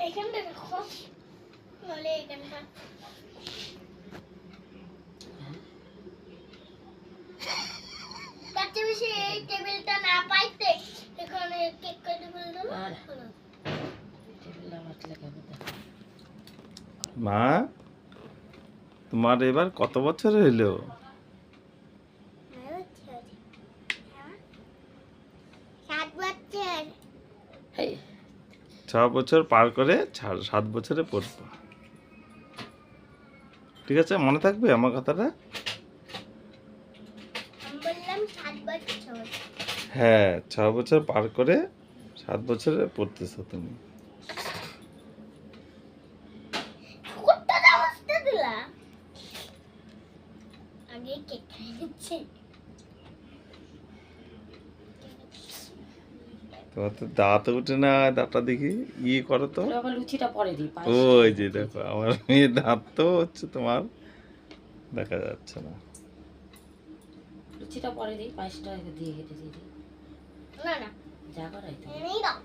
এখানটা রাখো, নলে এখানটা। তার চেয়ে বেশি এই টেবিলটা না পাইতে এখানে কেক কেটে ফেলতো না। মা, তোমার এবার কত বছর হইলো? 7 বছর। 6 বছর পার করে 7 বছরে পড়বো। ঠিক আছে, মনে থাকবে আমার কথাটা? আমি বললাম 7 বছর। হ্যাঁ, 6 বছর পার করে 7 বছরে পড়তেছো তুমি। কতটা দামস্তে দিলা? আগে কেক খাই দিচ্ছি। তোমার তো দাঁত উঠে না, দাঁতটা দেখি করো তো। আবার লুচিটা পরে দিই। ওই যে দেখো, আমার মেয়ে দাঁত তো হচ্ছে তোমার দেখা যাচ্ছে না। লুচিটা পরে দিই, পায়েসটা দিয়ে কেটে দিয়ে দিই। না না, যা করাই তো। এই দাও।